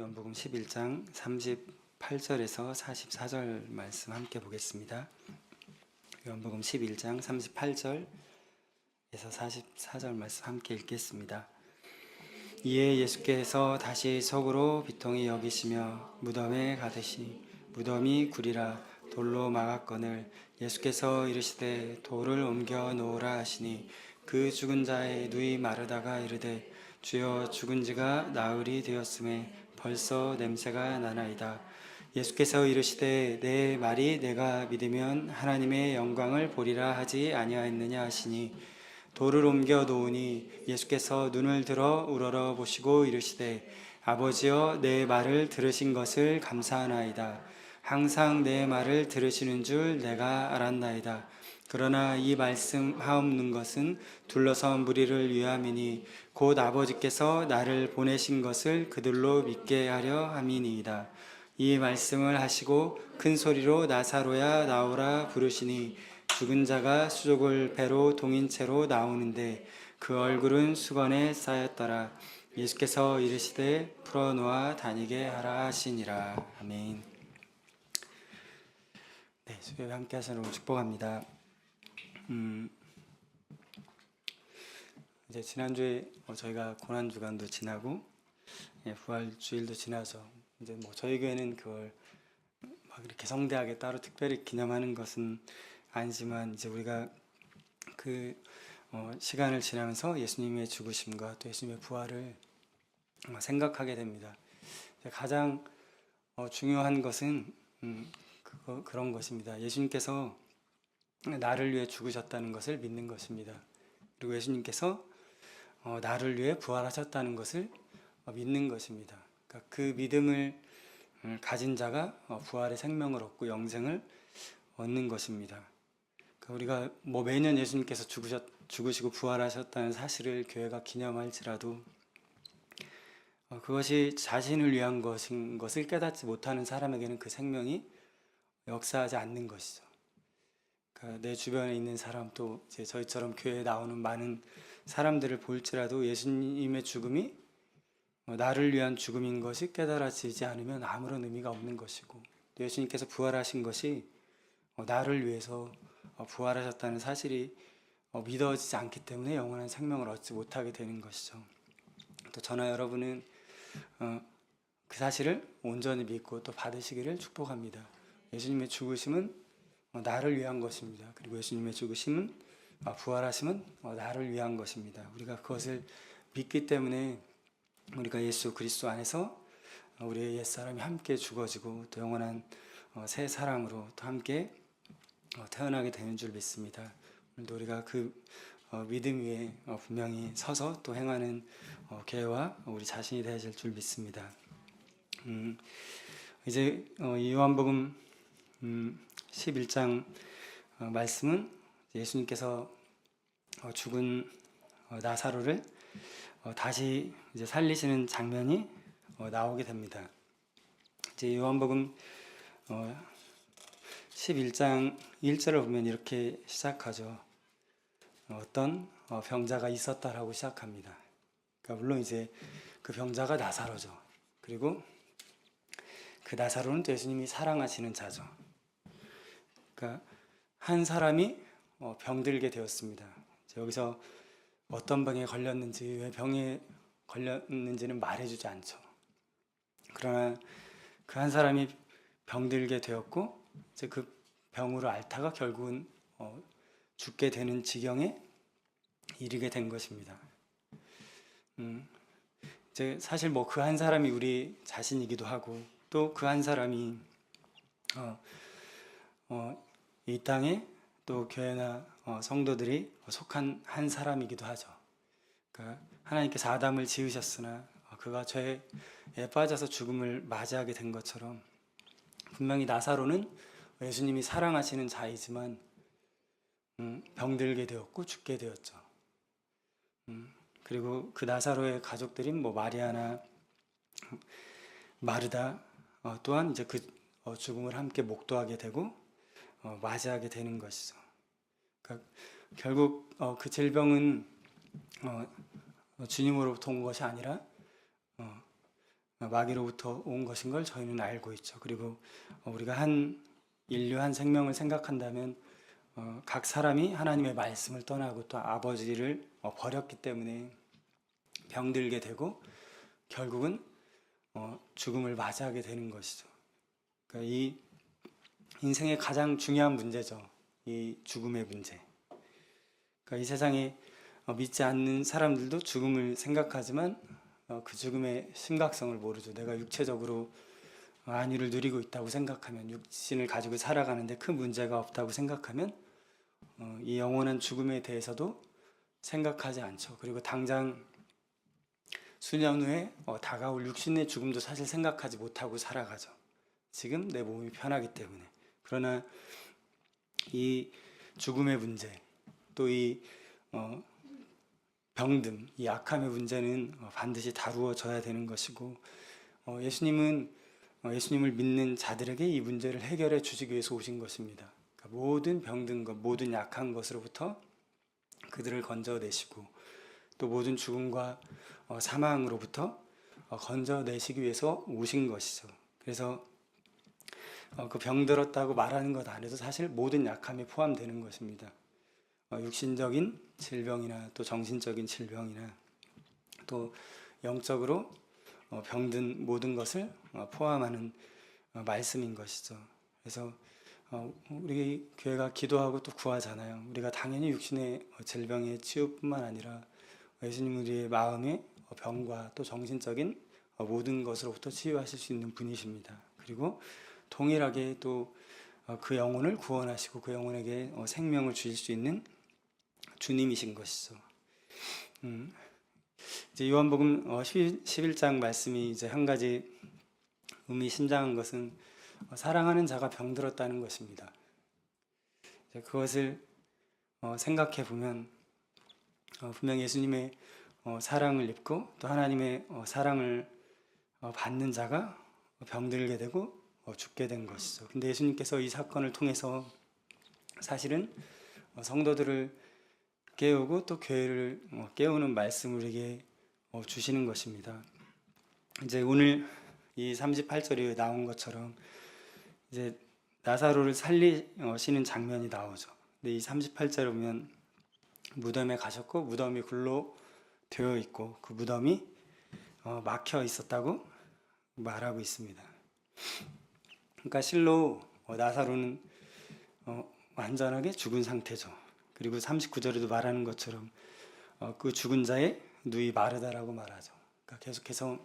요한복음 11장 38절에서 44절 말씀 함께 보겠습니다. 요한복음 11장 38절에서 44절 말씀 함께 읽겠습니다. 이에 예수께서 다시 속으로 비통히 여기시며 무덤에 가듯이 무덤이 구리라 돌로 막았거늘 예수께서 이르시되 돌을 옮겨 놓으라 하시니 그 죽은 자의 누이 마르다가 이르되 주여 죽은 지가 나흘이 되었음에 벌써 냄새가 나나이다. 예수께서 이르시되 내 말이 내가 믿으면 하나님의 영광을 보리라 하지 아니하였느냐 하시니 돌을 옮겨 놓으니 예수께서 눈을 들어 우러러 보시고 이르시되 아버지여 내 말을 들으신 것을 감사하나이다. 항상 내 말을 들으시는 줄 내가 알았나이다. 그러나 이 말씀 하옵는 것은 둘러선 무리를 위함이니 곧 아버지께서 나를 보내신 것을 그들로 믿게 하려 함이니이다. 이 말씀을 하시고 큰 소리로 나사로야 나오라 부르시니 죽은 자가 수족을 배로 동인 채로 나오는데 그 얼굴은 수건에 쌓였더라. 예수께서 이르시되 풀어놓아 다니게 하라 하시니라. 아멘. 네, 수요일에 함께 하시는 축복합니다. 이제 지난주에 저희가 고난주간도 지나고 부활주일도 지나서 이제 저희 교회는 그걸 막 이렇게 성대하게 따로 특별히 기념하는 것은 아니지만 이제 우리가 그 시간을 지나면서 예수님의 죽으심과 또 예수님의 부활을 생각하게 됩니다. 가장 중요한 것은 그런 것입니다. 예수님께서 나를 위해 죽으셨다는 것을 믿는 것입니다. 그리고 예수님께서 나를 위해 부활하셨다는 것을 믿는 것입니다. 그러니까 그 믿음을 가진 자가 부활의 생명을 얻고 영생을 얻는 것입니다. 그러니까 우리가 매년 예수님께서 죽으시고 부활하셨다는 사실을 교회가 기념할지라도 그것이 자신을 위한 것인 것을 깨닫지 못하는 사람에게는 그 생명이 역사하지 않는 것이죠. 그러니까 내 주변에 있는 사람 또 이제 저희처럼 교회에 나오는 많은 사람들을 볼지라도 예수님의 죽음이 나를 위한 죽음인 것이 깨달아지지 않으면 아무런 의미가 없는 것이고 또 예수님께서 부활하신 것이 나를 위해서 부활하셨다는 사실이 믿어지지 않기 때문에 영원한 생명을 얻지 못하게 되는 것이죠. 또 저나 여러분은 그 사실을 온전히 믿고 또 받으시기를 축복합니다. 예수님의 죽으심은 나를 위한 것입니다. 그리고 예수님의 죽으심은 부활하심은 나를 위한 것입니다. 우리가 그것을 믿기 때문에 우리가 예수 그리스도 안에서 우리의 옛사람이 함께 죽어지고 또 영원한 새 사람으로 또 함께 태어나게 되는 줄 믿습니다. 오늘도 우리가 그 믿음 위에 분명히 서서 또 행하는 교회와 우리 자신이 되실 줄 믿습니다. 이제 이 요한복음 11장 말씀은 예수님께서 죽은 나사로를 다시 이제 살리시는 장면이 나오게 됩니다. 이제 요한복음 11장 1절을 보면 이렇게 시작하죠. 어떤 병자가 있었다라고 시작합니다. 그러니까 물론 이제 그 병자가 나사로죠. 그리고 그 나사로는 또 예수님이 사랑하시는 자죠. 그러니까 한 사람이 병들게 되었습니다. 여기서 어떤 병에 걸렸는지 왜 병에 걸렸는지는 말해주지 않죠. 그러나 그 한 사람이 병들게 되었고 이제 그 병으로 앓다가 결국은 죽게 되는 지경에 이르게 된 것입니다. 이제 사실 그 한 사람이 우리 자신이기도 하고 또 그 한 사람이 이 땅에 또 교회나 성도들이 속한 한 사람이기도 하죠. 그러니까 하나님께서 아담을 지으셨으나 그가 죄에 빠져서 죽음을 맞이하게 된 것처럼 분명히 나사로는 예수님이 사랑하시는 자이지만 병들게 되었고 죽게 되었죠. 그리고 그 나사로의 가족들인 마리아나 마르다 또한 이제 그 죽음을 함께 목도하게 되고 맞이하게 되는 것이죠. 그러니까 결국 그 질병은 주님으로부터 온 것이 아니라 마귀로부터 온 것인 걸 저희는 알고 있죠. 그리고 우리가 인류 한 생명을 생각한다면 각 사람이 하나님의 말씀을 떠나고 또 아버지를 버렸기 때문에 병들게 되고 결국은 죽음을 맞이하게 되는 것이죠. 그러니까 이 인생의 가장 중요한 문제죠. 이 죽음의 문제. 그러니까 이 세상에 믿지 않는 사람들도 죽음을 생각하지만 그 죽음의 심각성을 모르죠. 내가 육체적으로 안위를 누리고 있다고 생각하면, 육신을 가지고 살아가는데 큰 문제가 없다고 생각하면 이 영원한 죽음에 대해서도 생각하지 않죠. 그리고 당장 수년 후에 다가올 육신의 죽음도 사실 생각하지 못하고 살아가죠. 지금 내 몸이 편하기 때문에. 그러나 이 죽음의 문제, 또 이 병듦, 이 악함의 문제는 반드시 다루어져야 되는 것이고, 예수님을 믿는 자들에게 이 문제를 해결해 주시기 위해서 오신 것입니다. 그러니까 모든 병든 것, 모든 약한 것으로부터 그들을 건져내시고, 또 모든 죽음과 사망으로부터 건져내시기 위해서 오신 것이죠. 그래서 그 병들었다고 말하는 것 안에도 사실 모든 약함이 포함되는 것입니다. 육신적인 질병이나 또 정신적인 질병이나 또 영적으로 병든 모든 것을 포함하는 말씀인 것이죠. 그래서 우리 교회가 기도하고 또 구하잖아요. 우리가 당연히 육신의 질병의 치유뿐만 아니라 예수님 우리의 마음의 병과 또 정신적인 모든 것으로부터 치유하실 수 있는 분이십니다. 그리고 동일하게 또 그 영혼을 구원하시고 그 영혼에게 생명을 주실 수 있는 주님이신 것이죠. 이제 요한복음 11장 말씀이 이제 한 가지 의미심장한 것은 사랑하는 자가 병들었다는 것입니다. 그것을 생각해 보면 분명 예수님의 사랑을 입고 또 하나님의 사랑을 받는 자가 병들게 되고 죽게 된 것이죠. 근데 예수님께서 이 사건을 통해서 사실은 성도들을 깨우고 또 교회를 깨우는 말씀을 우리에게 주시는 것입니다. 이제 오늘 이 38절에 나온 것처럼 이제 나사로를 살리시는 장면이 나오죠. 근데 이 38절에 보면 무덤에 가셨고 무덤이 굴로 되어 있고 그 무덤이 막혀 있었다고 말하고 있습니다. 그러니까 실로 나사로는 완전하게 죽은 상태죠. 그리고 39절에도 말하는 것처럼 그 죽은 자의 누이 마르다라고 말하죠. 그러니까 계속해서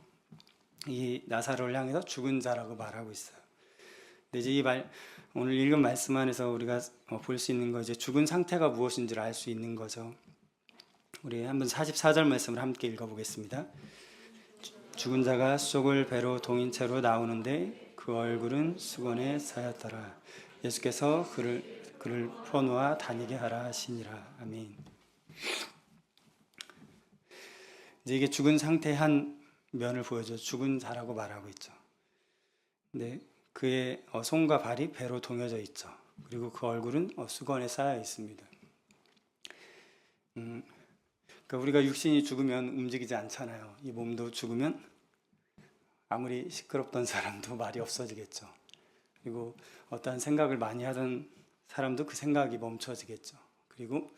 이 나사로를 향해서 죽은 자라고 말하고 있어요. 근데 이제 오늘 읽은 말씀 안에서 우리가 볼 수 있는 거 이제 죽은 상태가 무엇인지를 알 수 있는 거죠. 우리 한번 44절 말씀을 함께 읽어보겠습니다. 죽은 자가 쏙을 배로 동인 채로 나오는데 그 얼굴은 수건에 쌓였더라. 예수께서 그를 풀어놓아 다니게 하라 하시니라. 아멘. 이제 이게 죽은 상태의 한 면을 보여줘 죽은 자라고 말하고 있죠. 근데 그의 손과 발이 배로 동여져 있죠. 그리고 그 얼굴은 수건에 쌓여 있습니다. 그러니까 우리가 육신이 죽으면 움직이지 않잖아요. 이 몸도 죽으면 아무리 시끄럽던 사람도 말이 없어지겠죠. 그리고 어떠한 생각을 많이 하던 사람도 그 생각이 멈춰지겠죠. 그리고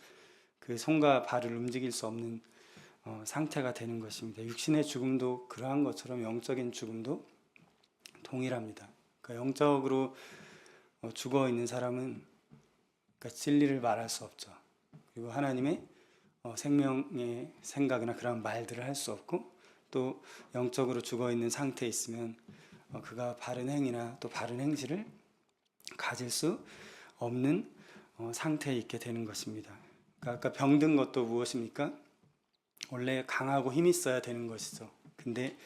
그 손과 발을 움직일 수 없는 상태가 되는 것입니다. 육신의 죽음도 그러한 것처럼 영적인 죽음도 동일합니다. 그러니까 영적으로 죽어 있는 사람은 그러니까 진리를 말할 수 없죠. 그리고 하나님의 생명의 생각이나 그런 말들을 할 수 없고 또 영적으로 죽어 있는 상태에 있으면 그가 바른 행위나 또 바른 행실을 가질 수 없는 상태에 있게 되는 것입니다. 그러니까 아까 병든 것도 무엇입니까? 원래 강하고 힘이 있어야 되는 것이죠. 근데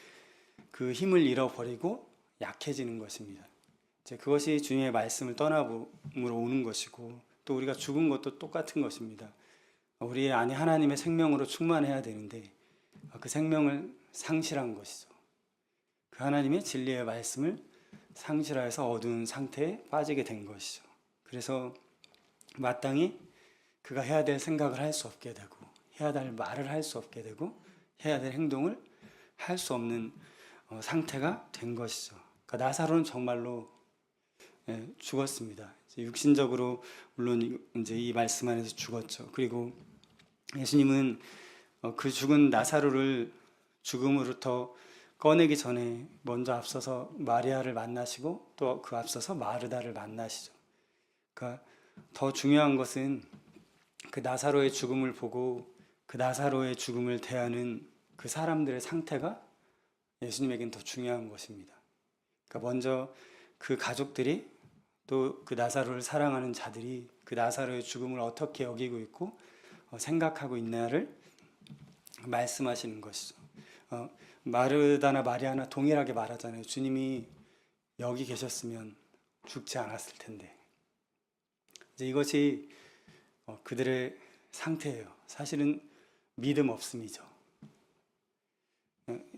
그 힘을 잃어버리고 약해지는 것입니다. 이제 그것이 주님의 말씀을 떠남으로 오는 것이고 또 우리가 죽은 것도 똑같은 것입니다. 우리 안에 하나님의 생명으로 충만해야 되는데 그 생명을 상실한 것이죠. 그 하나님의 진리의 말씀을 상실하여서 어두운 상태에 빠지게 된 것이죠. 그래서 마땅히 그가 해야 될 생각을 할 수 없게 되고 해야 될 말을 할 수 없게 되고 해야 될 행동을 할 수 없는 상태가 된 것이죠. 그러니까 나사로는 정말로 죽었습니다. 육신적으로 물론 이제 이 말씀 안에서 죽었죠. 그리고 예수님은 그 죽은 나사로를 죽음으로부터 꺼내기 전에 먼저 앞서서 마리아를 만나시고 또 그 앞서서 마르다를 만나시죠. 그러니까 더 중요한 것은 그 나사로의 죽음을 보고 그 나사로의 죽음을 대하는 그 사람들의 상태가 예수님에겐 더 중요한 것입니다. 그러니까 먼저 그 가족들이 또 그 나사로를 사랑하는 자들이 그 나사로의 죽음을 어떻게 여기고 있고 생각하고 있나를 말씀하시는 것이죠. 마르다나 마리아나 동일하게 말하잖아요. 주님이 여기 계셨으면 죽지 않았을 텐데. 이제 이것이 그들의 상태예요. 사실은 믿음 없음이죠.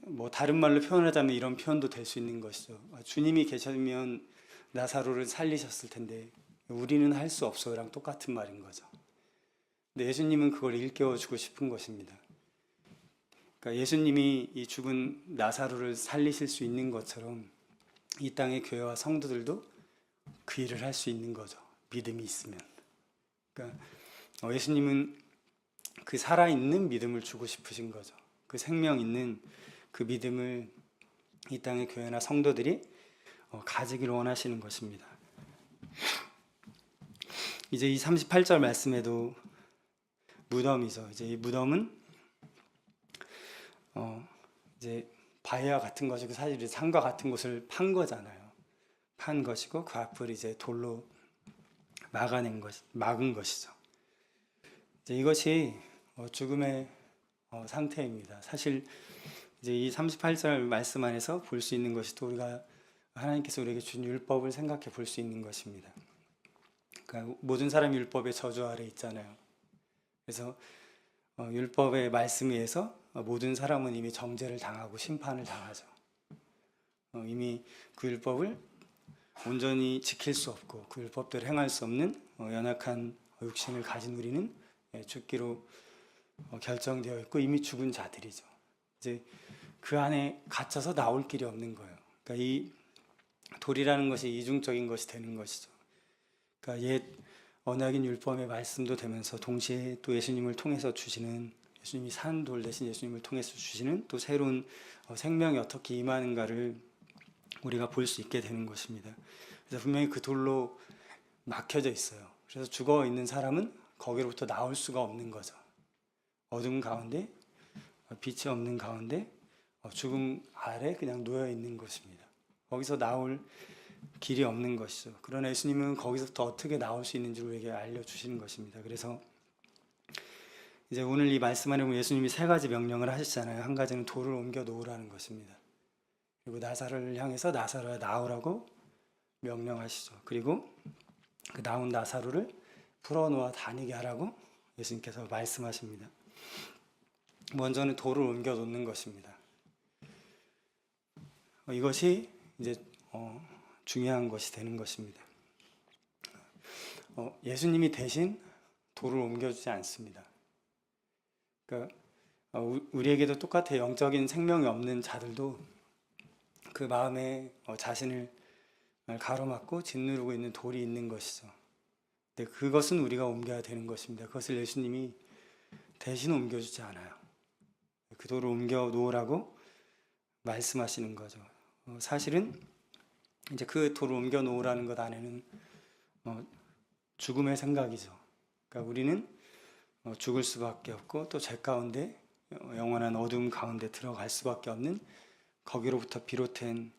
뭐 다른 말로 표현하자면 이런 표현도 될 수 있는 것이죠. 주님이 계셨으면 나사로를 살리셨을 텐데 우리는 할 수 없어요랑 똑같은 말인 거죠. 근데 예수님은 그걸 일깨워 주고 싶은 것입니다. 그러니까 예수님이 이 죽은 나사로를 살리실 수 있는 것처럼 이 땅의 교회와 성도들도 그 일을 할 수 있는 거죠. 믿음이 있으면. 그러니까 예수님은 그 살아있는 믿음을 주고 싶으신 거죠. 그 생명 있는 그 믿음을 이 땅의 교회나 성도들이 가지기를 원하시는 것입니다. 이제 이 38절 말씀에도 무덤이죠. 이제 이 무덤은 이제 바위와 같은 것이고 사실 산과 같은 곳을 판 거잖아요. 판 것이고 그 앞을 이제 돌로 막은 것이죠. 이제 이것이 죽음의 상태입니다. 사실 이제 이 38절 말씀 안에서 볼 수 있는 것이 또 우리가 하나님께서 우리에게 준 율법을 생각해 볼 수 있는 것입니다. 그러니까 모든 사람이 율법의 저주 아래 있잖아요. 그래서 율법의 말씀에 의해서 모든 사람은 이미 정죄를 당하고 심판을 당하죠. 이미 그 율법을 온전히 지킬 수 없고 그 율법대로 행할 수 없는 연약한 육신을 가진 우리는 죽기로 결정되어 있고 이미 죽은 자들이죠. 이제 그 안에 갇혀서 나올 길이 없는 거예요. 그러니까 이 돌이라는 것이 이중적인 것이 되는 것이죠. 그러니까 옛 언약인 율법의 말씀도 되면서 동시에 또 예수님을 통해서 주시는 예수님이 산 돌 대신 예수님을 통해서 주시는 또 새로운 생명이 어떻게 임하는가를 우리가 볼 수 있게 되는 것입니다. 그래서 분명히 그 돌로 막혀져 있어요. 그래서 죽어 있는 사람은 거기로부터 나올 수가 없는 거죠. 어둠 가운데 빛이 없는 가운데 죽음 아래 그냥 놓여 있는 것입니다. 거기서 나올 길이 없는 것이죠. 그러나 예수님은 거기서부터 어떻게 나올 수 있는지를 우리에게 알려주시는 것입니다. 그래서 이제 오늘 이 말씀 안에 보면 예수님이 세 가지 명령을 하셨잖아요. 한 가지는 돌을 옮겨 놓으라는 것입니다. 그리고 나사로를 향해서 나사로야 나오라고 명령하시죠. 그리고 그 나온 나사로를 풀어놓아 다니게 하라고 예수님께서 말씀하십니다. 먼저는 돌을 옮겨 놓는 것입니다. 이것이 이제 중요한 것이 되는 것입니다. 예수님이 대신 돌을 옮겨주지 않습니다. 그러니까 우리에게도 똑같아 영적인 생명이 없는 자들도 그 마음에 자신을 가로막고 짓누르고 있는 돌이 있는 것이죠. 근데 그것은 우리가 옮겨야 되는 것입니다. 그것을 예수님이 대신 옮겨주지 않아요. 그 돌을 옮겨 놓으라고 말씀하시는 거죠. 사실은 이제 그 돌을 옮겨 놓으라는 것 안에는 죽음의 생각이죠. 그러니까 우리는 죽을 수밖에 없고 또 죄 가운데 영원한 어둠 가운데 들어갈 수밖에 없는 거기로부터 비롯된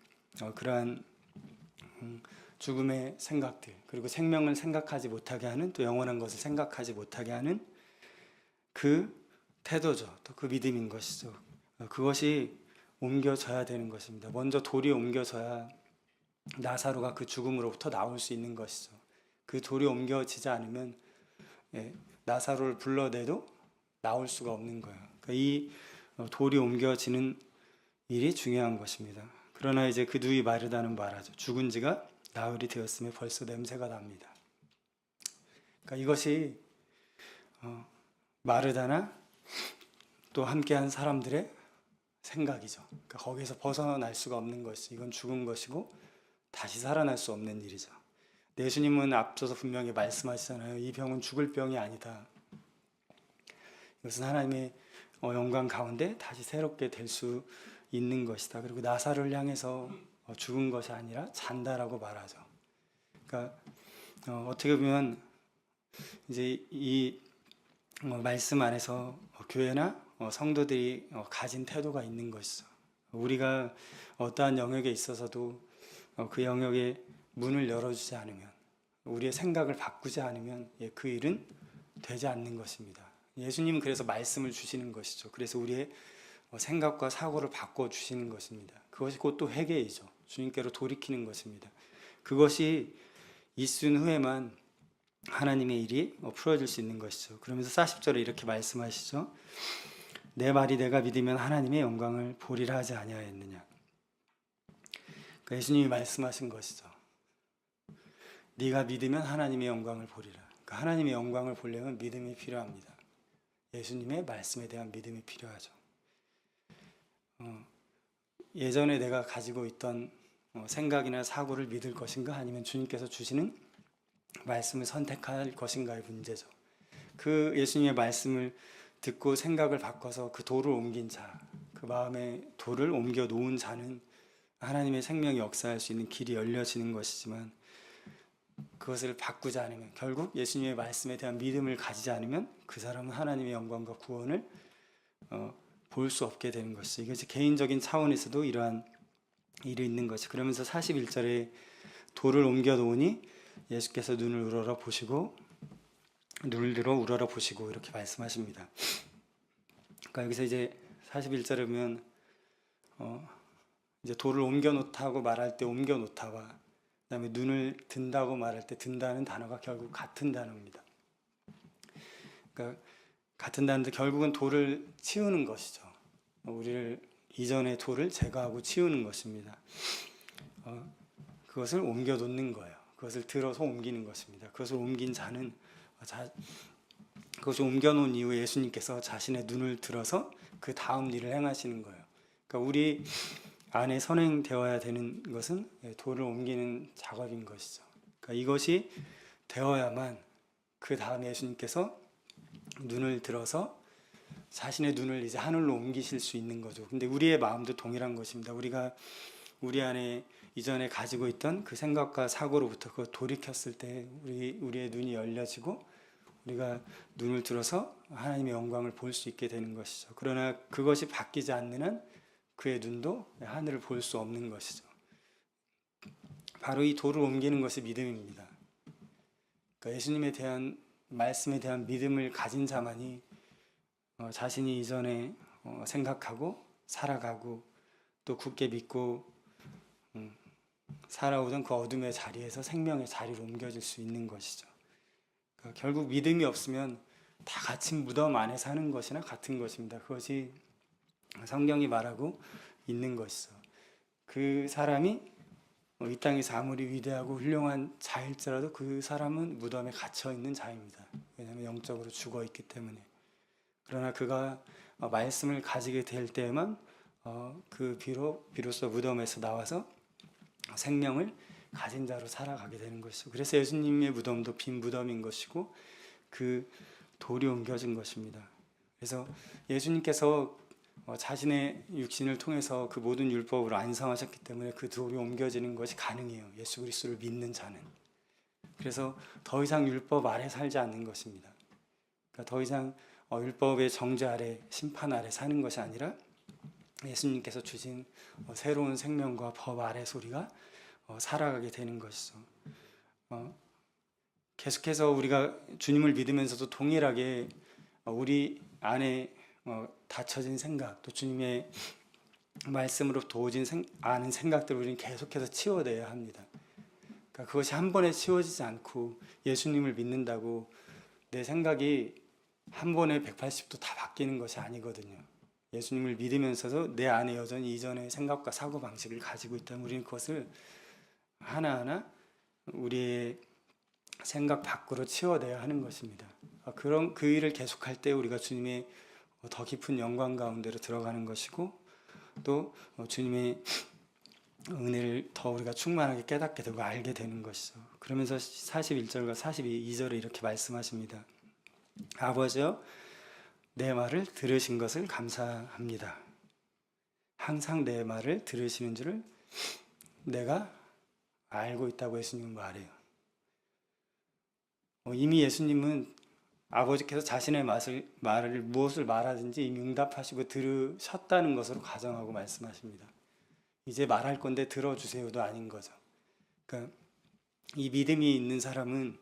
그러한 죽음의 생각들 그리고 생명을 생각하지 못하게 하는 또 영원한 것을 생각하지 못하게 하는 그 태도죠. 또 그 믿음인 것이죠. 그것이 옮겨져야 되는 것입니다. 먼저 돌이 옮겨져야 나사로가 그 죽음으로부터 나올 수 있는 것이죠. 그 돌이 옮겨지지 않으면 나사로를 불러내도 나올 수가 없는 거예요. 그러니까 이 돌이 옮겨지는 일이 중요한 것입니다. 그러나 이제 그 누이 마르다는 말하죠. 죽은 지가 나흘이 되었음에 벌써 냄새가 납니다. 그러니까 이것이 마르다나 또 함께한 사람들의 생각이죠. 그러니까 거기에서 벗어날 수가 없는 것이, 이건 죽은 것이고 다시 살아날 수 없는 일이죠. 예수님은 앞서서 분명히 말씀하시잖아요. 이 병은 죽을 병이 아니다. 이것은 하나님의 영광 가운데 다시 새롭게 될 수 있는 것이다. 그리고 나사로를 향해서 죽은 것이 아니라 잔다라고 말하죠. 그러니까 어떻게 보면 이제 이 말씀 안에서 교회나 성도들이 가진 태도가 있는 것이죠. 우리가 어떠한 영역에 있어서도 그 영역에 문을 열어주지 않으면, 우리의 생각을 바꾸지 않으면 그 일은 되지 않는 것입니다. 예수님은 그래서 말씀을 주시는 것이죠. 그래서 우리의 생각과 사고를 바꿔주시는 것입니다. 그것이 곧 또 회개이죠. 주님께로 돌이키는 것입니다. 그것이 있은 후에만 하나님의 일이 풀어질 수 있는 것이죠. 그러면서 40절에 이렇게 말씀하시죠. 내 말이 내가 믿으면 하나님의 영광을 보리라 하지 아니하였느냐. 그러니까 예수님이 말씀하신 것이죠. 네가 믿으면 하나님의 영광을 보리라. 그러니까 하나님의 영광을 보려면 믿음이 필요합니다. 예수님의 말씀에 대한 믿음이 필요하죠. 예전에 내가 가지고 있던 생각이나 사고를 믿을 것인가, 아니면 주님께서 주시는 말씀을 선택할 것인가의 문제죠. 그 예수님의 말씀을 듣고 생각을 바꿔서 그 돌을 옮긴 자, 그 마음에 돌을 옮겨 놓은 자는 하나님의 생명이 역사할 수 있는 길이 열려지는 것이지만, 그것을 바꾸지 않으면, 결국 예수님의 말씀에 대한 믿음을 가지지 않으면 그 사람은 하나님의 영광과 구원을 볼 수 없게 되는 것이죠. 이것이 개인적인 차원에서도 이러한 일이 있는 것이. 그러면서 41절에 돌을 옮겨 놓으니 예수께서 눈을 우러러 보시고, 눈을 들어 우러러 보시고 이렇게 말씀하십니다. 그러니까 여기서 이제 41절에 보면 이제 돌을 옮겨 놓다고 말할 때 옮겨 놓다와 그다음에 눈을 든다고 말할 때 든다는 단어가 결국 같은 단어입니다. 그러니까 같은 단어인데 결국은 돌을 치우는 것이죠. 우리를 이전의 돌을 제거하고 치우는 것입니다. 그것을 옮겨 놓는 거예요. 그것을 들어서 옮기는 것입니다. 그것을 옮긴 자는 그것을 옮겨 놓은 이후에 예수님께서 자신의 눈을 들어서 그 다음 일을 행하시는 거예요. 그러니까 우리 안에 선행되어야 되는 것은 돌을 옮기는 작업인 것이죠. 그러니까 이것이 되어야만 그 다음에 예수님께서 눈을 들어서 자신의 눈을 이제 하늘로 옮기실 수 있는 거죠. 근데 우리의 마음도 동일한 것입니다. 우리가 우리 안에 이전에 가지고 있던 그 생각과 사고로부터 그걸 돌이켰을 때 우리의 눈이 열려지고 우리가 눈을 들어서 하나님의 영광을 볼 수 있게 되는 것이죠. 그러나 그것이 바뀌지 않는 한 그의 눈도 하늘을 볼 수 없는 것이죠. 바로 이 돌을 옮기는 것이 믿음입니다. 그러니까 예수님에 대한 말씀에 대한 믿음을 가진 자만이 자신이 이전에 생각하고 살아가고 또 굳게 믿고 살아오던 그 어둠의 자리에서 생명의 자리로 옮겨질 수 있는 것이죠. 그러니까 결국 믿음이 없으면 다 갇힌 무덤 안에 사는 것이나 같은 것입니다. 그것이 성경이 말하고 있는 것이죠. 그 사람이 이 땅에서 아무리 위대하고 훌륭한 자일지라도 그 사람은 무덤에 갇혀 있는 자입니다. 왜냐하면 영적으로 죽어 있기 때문에. 그러나 그가 말씀을 가지게 될 때에만 비로소 무덤에서 나와서 생명을 가진 자로 살아가게 되는 것이죠. 그래서 예수님의 무덤도 빈 무덤인 것이고 그 돌이 옮겨진 것입니다. 그래서 예수님께서 자신의 육신을 통해서 그 모든 율법을 완성하셨기 때문에 그 돌이 옮겨지는 것이 가능해요. 예수 그리스도를 믿는 자는. 그래서 더 이상 율법 아래 살지 않는 것입니다. 그러니까 더 이상 율법의 정죄 아래, 심판 아래 사는 것이 아니라 예수님께서 주신 새로운 생명과 법 아래 소리가 살아가게 되는 것이죠. 계속해서 우리가 주님을 믿으면서도 동일하게 우리 안에 닫혀진 생각, 또 주님의 말씀으로부터 오진 아는 생각들을 우리는 계속해서 치워내야 합니다. 그러니까 그것이 한 번에 치워지지 않고 예수님을 믿는다고 내 생각이 한 번에 180도 다 바뀌는 것이 아니거든요. 예수님을 믿으면서도 내 안에 여전히 이전의 생각과 사고방식을 가지고 있다면 우리는 그것을 하나하나 우리의 생각 밖으로 치워내야 하는 것입니다. 그 일을 계속할 때 우리가 주님의 더 깊은 영광 가운데로 들어가는 것이고 또 주님의 은혜를 더 우리가 충만하게 깨닫게 되고 알게 되는 것이죠. 그러면서 41절과 42절에 이렇게 말씀하십니다. 아버지여, 내 말을 들으신 것을 감사합니다. 항상 내 말을 들으시는 줄을 내가 알고 있다고 예수님은 말해요. 이미 예수님은 아버지께서 자신의 말을 무엇을 말하든지 이미 응답하시고 들으셨다는 것으로 가정하고 말씀하십니다. 이제 말할 건데 들어주세요도 아닌 거죠. 그러니까 이 믿음이 있는 사람은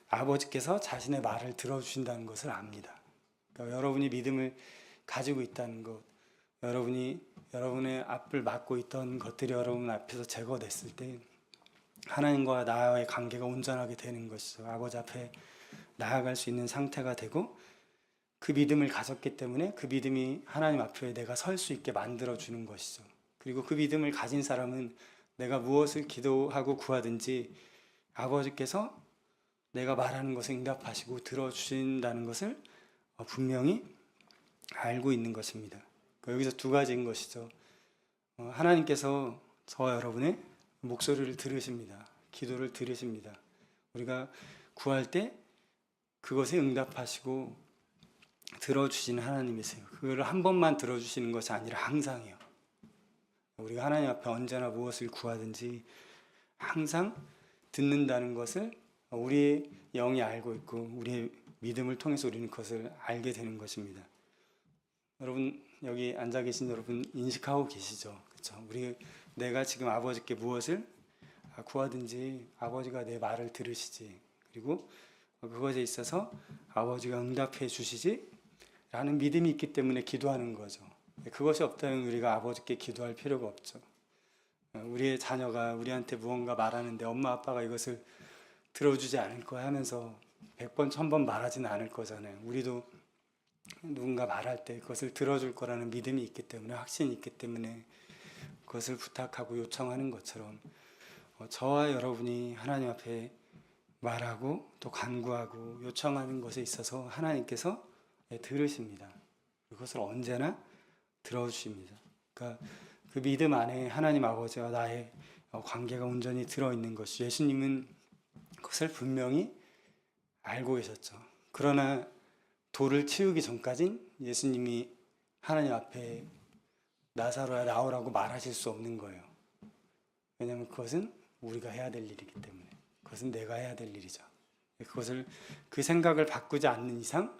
아버지께서 자신의 말을 들어주신다는 것을 압니다. 그러니까 여러분이 믿음을 가지고 있다는 것, 여러분의 앞을 막고 있던 것들이 여러분 앞에서 제거됐을 때 하나님과 나의 관계가 온전하게 되는 것이죠. 아버지 앞에 나아갈 수 있는 상태가 되고, 그 믿음을 가졌기 때문에 그 믿음이 하나님 앞에 내가 설 수 있게 만들어주는 것이죠. 그리고 그 믿음을 가진 사람은 내가 무엇을 기도하고 구하든지 아버지께서 내가 말하는 것을 응답하시고 들어주신다는 것을 분명히 알고 있는 것입니다. 여기서 두 가지인 것이죠. 하나님께서 저와 여러분의 목소리를 들으십니다. 기도를 들으십니다. 우리가 구할 때 그것에 응답하시고 들어주시는 하나님이세요. 그걸 한 번만 들어주시는 것이 아니라 항상이요. 우리가 하나님 앞에 언제나 무엇을 구하든지 항상 듣는다는 것을 우리의 영이 알고 있고 우리의 믿음을 통해서 우리는 그것을 알게 되는 것입니다. 여러분, 여기 앉아 계신 여러분 인식하고 계시죠? 그렇죠? 내가 지금 아버지께 무엇을 구하든지 아버지가 내 말을 들으시지, 그리고 그것에 있어서 아버지가 응답해 주시지 라는 믿음이 있기 때문에 기도하는 거죠. 그것이 없다면 우리가 아버지께 기도할 필요가 없죠. 우리의 자녀가 우리한테 무언가 말하는데 엄마 아빠가 이것을 들어주지 않을 거야 하면서 100번 1000번 말하지는 않을 거잖아요. 우리도 누군가 말할 때 그것을 들어줄 거라는 믿음이 있기 때문에, 확신이 있기 때문에 그것을 부탁하고 요청하는 것처럼 저와 여러분이 하나님 앞에 말하고 또 간구하고 요청하는 것에 있어서 하나님께서 들으십니다. 그것을 언제나 들어주십니다. 그러니까 그 믿음 안에 하나님 아버지와 나의 관계가 온전히 들어있는 것이, 예수님은 그것을 분명히 알고 계셨죠. 그러나 돌을 치우기 전까진 예수님이 하나님 앞에 나사로야 나오라고 말하실 수 없는 거예요. 왜냐하면 그것은 우리가 해야 될 일이기 때문에, 그것은 내가 해야 될 일이죠. 그 생각을 바꾸지 않는 이상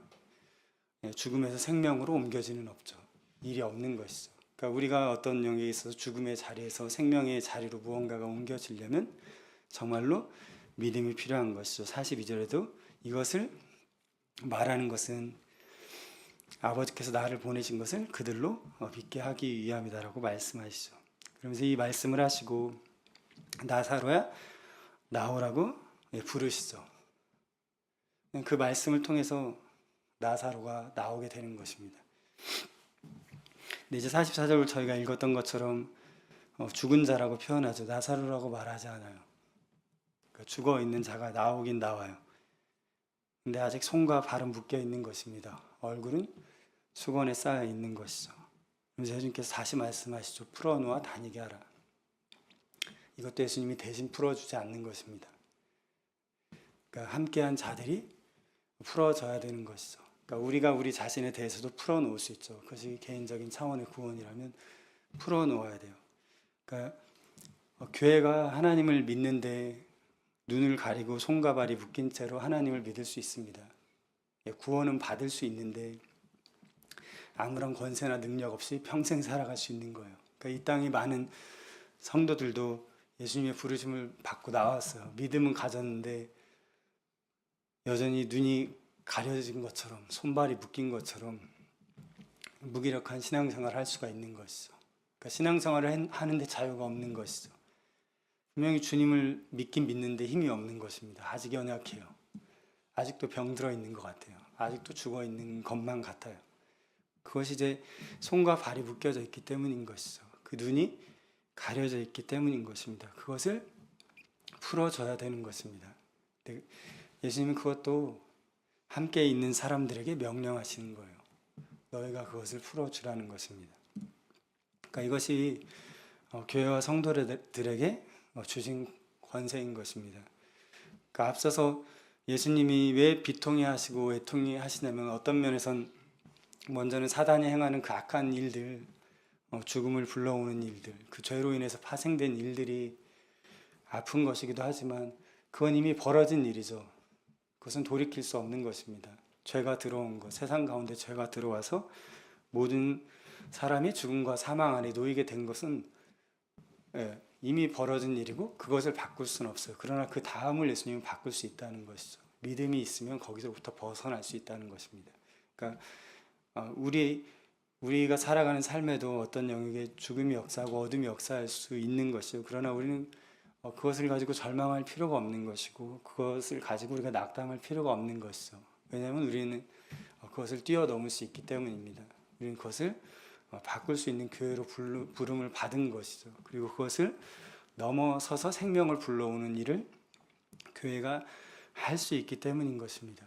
죽음에서 생명으로 옮겨지는 없죠. 일이 없는 것이죠. 그러니까 우리가 어떤 영역에 있어서 죽음의 자리에서 생명의 자리로 무언가가 옮겨지려면 정말로 믿음이 필요한 것이죠. 42절에도 이것을 말하는 것은 아버지께서 나를 보내신 것을 그들로 믿게 하기 위함이다라고 말씀하시죠. 그러면서 이 말씀을 하시고 나사로야 나오라고 부르시죠. 그 말씀을 통해서 나사로가 나오게 되는 것입니다. 근데 이제 44절을 저희가 읽었던 것처럼 죽은 자라고 표현하죠. 나사로라고 말하지 않아요. 그러니까 죽어 있는 자가 나오긴 나와요. 근데 아직 손과 발은 묶여 있는 것입니다. 얼굴은 수건에 쌓여 있는 것이죠. 그래서 예수님께서 다시 말씀하시죠. 풀어놓아 다니게 하라. 이것도 예수님이 대신 풀어주지 않는 것입니다. 그러니까 함께한 자들이 풀어져야 되는 것이죠. 그러니까 우리가 우리 자신에 대해서도 풀어놓을 수 있죠. 그것이 개인적인 차원의 구원이라면 풀어놓아야 돼요. 그러니까 교회가 하나님을 믿는데 눈을 가리고 손과 발이 묶인 채로 하나님을 믿을 수 있습니다. 구원은 받을 수 있는데 아무런 권세나 능력 없이 평생 살아갈 수 있는 거예요. 그러니까 이 땅에 많은 성도들도 예수님의 부르심을 받고 나왔어요. 믿음은 가졌는데 여전히 눈이 가려진 것처럼, 손발이 묶인 것처럼 무기력한 신앙생활을 할 수가 있는 것이죠. 그러니까 신앙생활을 하는데 자유가 없는 것이죠. 분명히 주님을 믿긴 믿는데 힘이 없는 것입니다. 아직 연약해요. 아직도 병들어 있는 것 같아요. 아직도 죽어 있는 것만 같아요. 그것이 이제 손과 발이 묶여져 있기 때문인 것이죠. 그 눈이 가려져 있기 때문인 것입니다. 그것을 풀어줘야 되는 것입니다. 예수님은 그것도 함께 있는 사람들에게 명령하시는 거예요. 너희가 그것을 풀어주라는 것입니다. 그러니까 이것이 교회와 성도들에게 주신 권세인 것입니다. 그러니까 앞서서 예수님이 왜 비통해 하시고 애통해 하시냐면 어떤 면에선 먼저는 사단이 행하는 그 악한 일들, 죽음을 불러오는 일들, 그 죄로 인해서 파생된 일들이 아픈 것이기도 하지만 그건 이미 벌어진 일이죠. 그것은 돌이킬 수 없는 것입니다. 죄가 들어온 것, 세상 가운데 죄가 들어와서 모든 사람이 죽음과 사망 안에 놓이게 된 것은 이미 벌어진 일이고 그것을 바꿀 수는 없어요. 그러나 그 다음을 예수님은 바꿀 수 있다는 것이죠. 믿음이 있으면 거기서부터 벗어날 수 있다는 것입니다. 그러니까 우리가 살아가는 삶에도 어떤 영역에 죽음이 역사하고 어둠이 역사할 수 있는 것이요. 그러나 우리는 그것을 가지고 절망할 필요가 없는 것이고 그것을 가지고 우리가 낙담할 필요가 없는 것이죠. 왜냐하면 우리는 그것을 뛰어넘을 수 있기 때문입니다. 우리는 그것을 바꿀 수 있는 교회로 부름을 받은 것이죠. 그리고 그것을 넘어서서 생명을 불러오는 일을 교회가 할 수 있기 때문인 것입니다.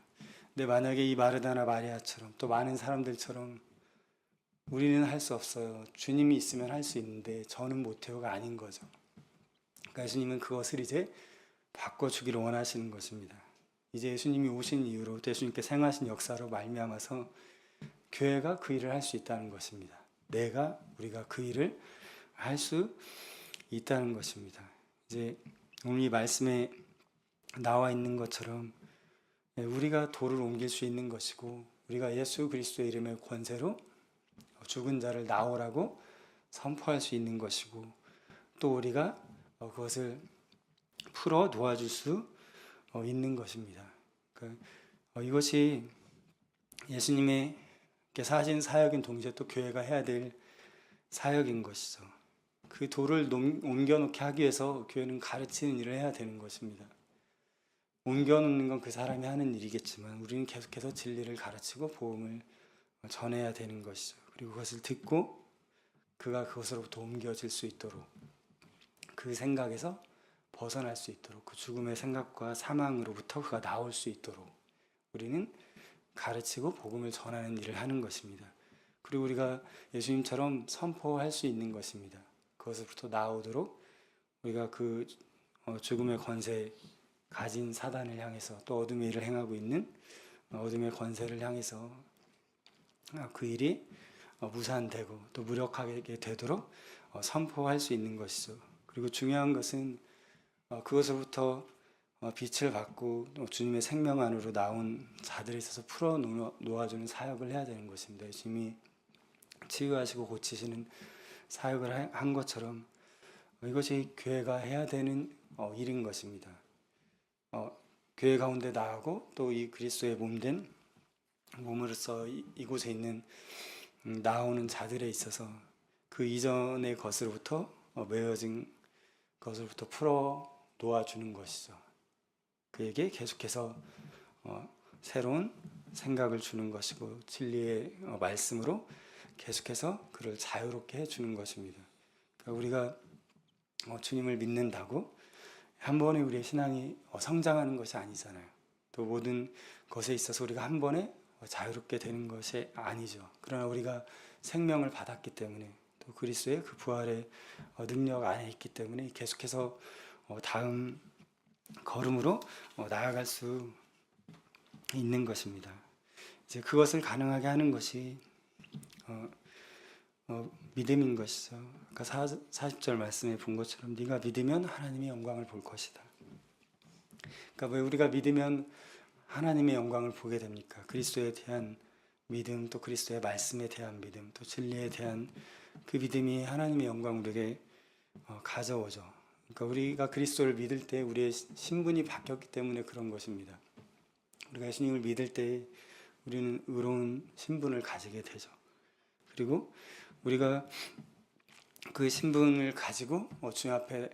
근데 만약에 이 마르다나 마리아처럼 또 많은 사람들처럼 우리는 할 수 없어요. 주님이 있으면 할 수 있는데 저는 못해요가 아닌 거죠. 그러니까 예수님은 그것을 이제 바꿔주기를 원하시는 것입니다. 이제 예수님이 오신 이후로 예수님께서 행하신 역사로 말미암아서 교회가 그 일을 할 수 있다는 것입니다. 우리가 그 일을 할 수 있다는 것입니다. 이제 오늘 이 말씀에 나와 있는 것처럼 우리가 돌을 옮길 수 있는 것이고 우리가 예수 그리스도의 이름의 권세로 죽은 자를 나오라고 선포할 수 있는 것이고 또 우리가 그것을 풀어 놓아줄 수 있는 것입니다. 그러니까 이것이 예수님께서 하신 사역인 동시에 또 교회가 해야 될 사역인 것이죠. 그 돌을 옮겨놓게 하기 위해서 교회는 가르치는 일을 해야 되는 것입니다. 옮겨놓는 건 그 사람이 하는 일이겠지만 우리는 계속해서 진리를 가르치고 복음을 전해야 되는 것이죠. 그리고 그것을 듣고 그가 그것으로부터 옮겨질 수 있도록 그 생각에서 벗어날 수 있도록 그 죽음의 생각과 사망으로부터 그가 나올 수 있도록 우리는 가르치고 복음을 전하는 일을 하는 것입니다. 그리고 우리가 예수님처럼 선포할 수 있는 것입니다. 그것으로부터 나오도록 우리가 그 죽음의 권세 가진 사단을 향해서 또 어둠의 일을 행하고 있는 어둠의 권세를 향해서 그 일이 무산되고 또 무력하게 되도록 선포할 수 있는 것이죠. 그리고 중요한 것은 그것으로부터 빛을 받고 주님의 생명 안으로 나온 자들에 있어서 풀어 놓아주는 사역을 해야 되는 것입니다. 예수님이 치유하시고 고치시는 사역을 한 것처럼 이것이 교회가 해야 되는 일인 것입니다. 교회 가운데 나하고 또 이 그리스도의 몸된 몸으로서 이곳에 있는 나오는 자들에 있어서 그 이전의 것으로부터 메어진 것으로부터 풀어 놓아주는 것이죠. 그에게 계속해서 새로운 생각을 주는 것이고 진리의 말씀으로 계속해서 그를 자유롭게 해주는 것입니다. 그러니까 우리가 주님을 믿는다고 한 번에 우리의 신앙이 성장하는 것이 아니잖아요. 또 모든 것에 있어서 우리가 한 번에 자유롭게 되는 것이 아니죠. 그러나 우리가 생명을 받았기 때문에 또 그리스도의 그 부활의 능력 안에 있기 때문에 계속해서 다음 걸음으로 나아갈 수 있는 것입니다. 이제 그것을 가능하게 하는 것이 믿음인 것이죠. 아까 40절 말씀에 본 것처럼 네가 믿으면 하나님의 영광을 볼 것이다. 그러니까 왜 우리가 믿으면 하나님의 영광을 보게 됩니까? 그리스도에 대한 믿음, 또 그리스도의 말씀에 대한 믿음, 또 진리에 대한 그 믿음이 하나님의 영광을 우리에게 가져오죠. 그러니까 우리가 그리스도를 믿을 때 우리의 신분이 바뀌었기 때문에 그런 것입니다. 우리가 예수님을 믿을 때 우리는 의로운 신분을 가지게 되죠. 그리고 우리가 그 신분을 가지고 주님 앞에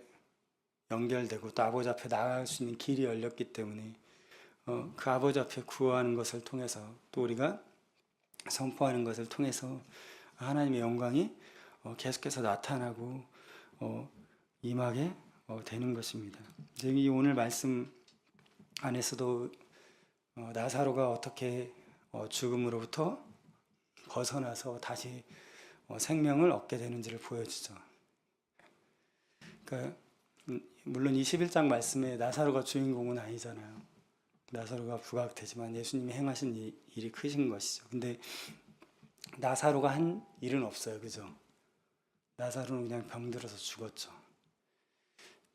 연결되고 또 아버지 앞에 나아갈 수 있는 길이 열렸기 때문에 그 아버지 앞에 구하는 것을 통해서 또 우리가 선포하는 것을 통해서 하나님의 영광이 계속해서 나타나고 임하게 되는 것입니다. 이제 이 오늘 말씀 안에서도 나사로가 어떻게 죽음으로부터 벗어나서 다시 생명을 얻게 되는지를 보여주죠. 그러니까 물론 이 11장 말씀에 나사로가 주인공은 아니잖아요. 나사로가 부각되지만 예수님이 행하신 일이 크신 것이죠. 근데 나사로가 한 일은 없어요. 그죠? 나사로는 그냥 병들어서 죽었죠.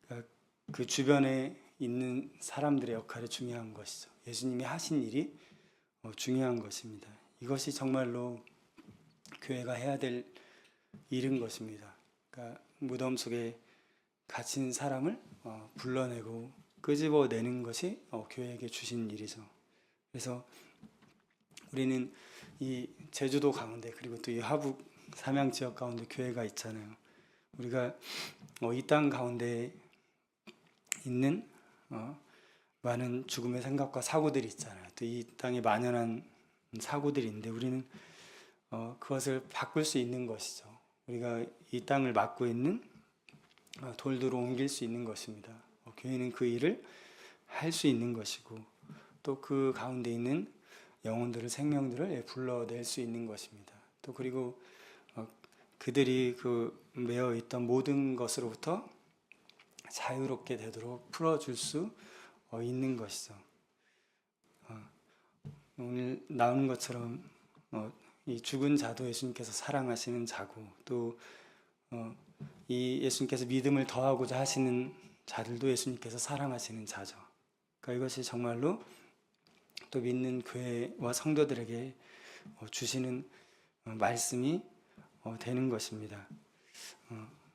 그러니까 그 주변에 있는 사람들의 역할이 중요한 것이죠. 예수님이 하신 일이 중요한 것입니다. 이것이 정말로 교회가 해야 될 일인 것입니다. 그러니까 무덤 속에 갇힌 사람을 불러내고 끄집어내는 것이 교회에게 주신 일이죠. 그래서 우리는 이 제주도 가운데 그리고 또 이 하북 삼양 지역 가운데 교회가 있잖아요. 우리가 이 땅 가운데 있는 많은 죽음의 생각과 사고들이 있잖아요. 또 이 땅에 만연한 사고들이 있는데 우리는 그것을 바꿀 수 있는 것이죠. 우리가 이 땅을 맡고 있는 돌들로 옮길 수 있는 것입니다. 교회는 그 일을 할 수 있는 것이고 또 그 가운데 있는 영혼들을 생명들을 불러낼 수 있는 것입니다. 또 그리고 그들이 그 매여 있던 모든 것으로부터 자유롭게 되도록 풀어줄 수 있는 것이죠. 오늘 나오는 것처럼 이 죽은 자도 예수님께서 사랑하시는 자고 또 이 예수님께서 믿음을 더하고자 하시는 자들도 예수님께서 사랑하시는 자죠. 그러니까 이것이 정말로 또 믿는 교회와 성도들에게 주시는 말씀이 되는 것입니다.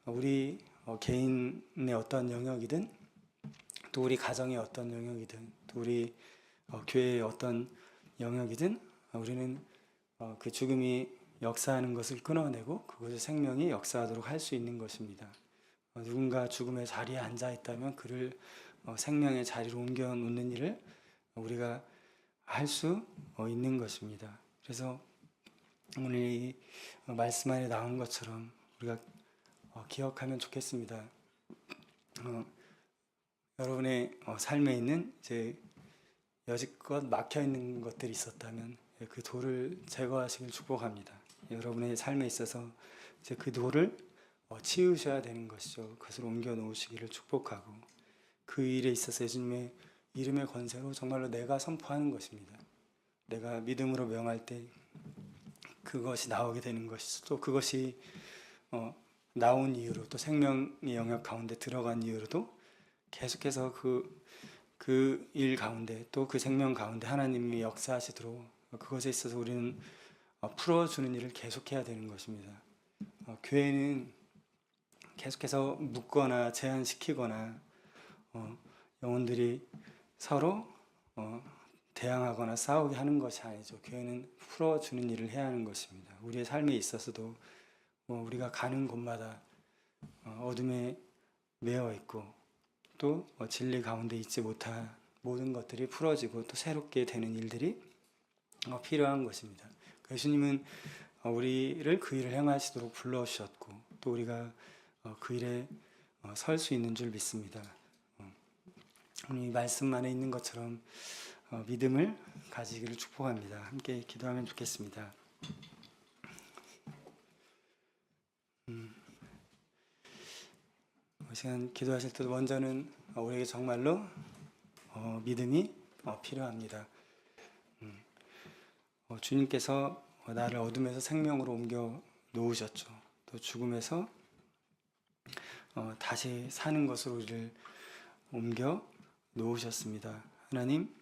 우리 개인의 어떤 영역이든 또 우리 가정의 어떤 영역이든 또 우리 교회의 어떤 영역이든 우리는 그 죽음이 역사하는 것을 끊어내고 그것을 생명이 역사하도록 할 수 있는 것입니다. 누군가 죽음의 자리에 앉아 있다면 그를 생명의 자리로 옮겨 놓는 일을 우리가 할 수 있는 것입니다. 그래서 오늘 이 말씀 안에 나온 것처럼 우리가 기억하면 좋겠습니다. 여러분의 삶에 있는 이제 여지껏 막혀 있는 것들이 있었다면 그 돌을 제거하시길 축복합니다. 여러분의 삶에 있어서 이제 그 돌을 치우셔야 되는 것이죠. 그것을 옮겨 놓으시기를 축복하고 그 일에 있어서 예수님의 이름의 권세로 정말로 내가 선포하는 것입니다. 내가 믿음으로 명할 때 그것이 나오게 되는 것이죠. 또 그것이 나온 이유로 또 생명의 영역 가운데 들어간 이유로도 계속해서 그 일 가운데 또 그 생명 가운데 하나님이 역사하시도록 그것에 있어서 우리는 풀어주는 일을 계속해야 되는 것입니다. 교회는 계속해서 묶거나 제한시키거나 영혼들이 서로 대항하거나 싸우게 하는 것이 아니죠. 교회는 풀어주는 일을 해야 하는 것입니다. 우리의 삶에 있어서도 우리가 가는 곳마다 어둠에 매여 있고 또 진리 가운데 있지 못한 모든 것들이 풀어지고 또 새롭게 되는 일들이 필요한 것입니다. 예수님은 우리를 그 일을 행하시도록 불러주셨고 또 우리가 그 일에 설 수 있는 줄 믿습니다. 이 말씀 안에 있는 것처럼 믿음을 가지기를 축복합니다. 함께 기도하면 좋겠습니다. 이 시간 기도하실 때 먼저는 우리에게 정말로 믿음이 필요합니다. 주님께서 나를 어둠에서 생명으로 옮겨 놓으셨죠. 또 죽음에서 다시 사는 것으로 우리를 옮겨 놓으셨습니다. 하나님,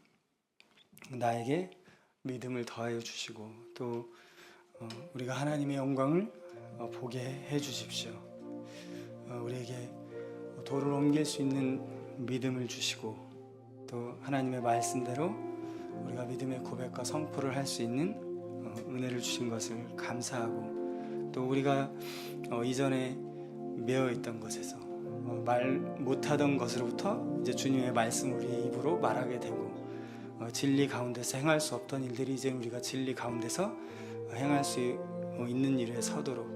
나에게 믿음을 더하여 주시고 또 우리가 하나님의 영광을 보게 해 주십시오. 우리에게 돌을 옮길 수 있는 믿음을 주시고 또 하나님의 말씀대로 우리가 믿음의 고백과 선포를 할 수 있는 은혜를 주신 것을 감사하고 또 우리가 이전에 매여 있던 것에서 말 못하던 것으로부터 이제 주님의 말씀 우리의 입으로 말하게 되고 진리 가운데서 행할 수 없던 일들이 이제 우리가 진리 가운데서 행할 수 있는 일에 서도록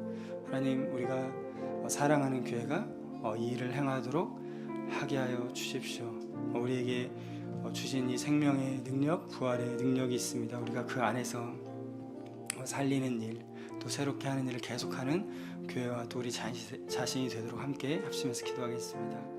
하나님 우리가 사랑하는 교회가 이 일을 행하도록 하게 하여 주십시오. 우리에게 주신 이 생명의 능력, 부활의 능력이 있습니다. 우리가 그 안에서 살리는 일, 또 새롭게 하는 일을 계속하는 교회와 또 우리 자신이 되도록 함께 합심해서 기도하겠습니다.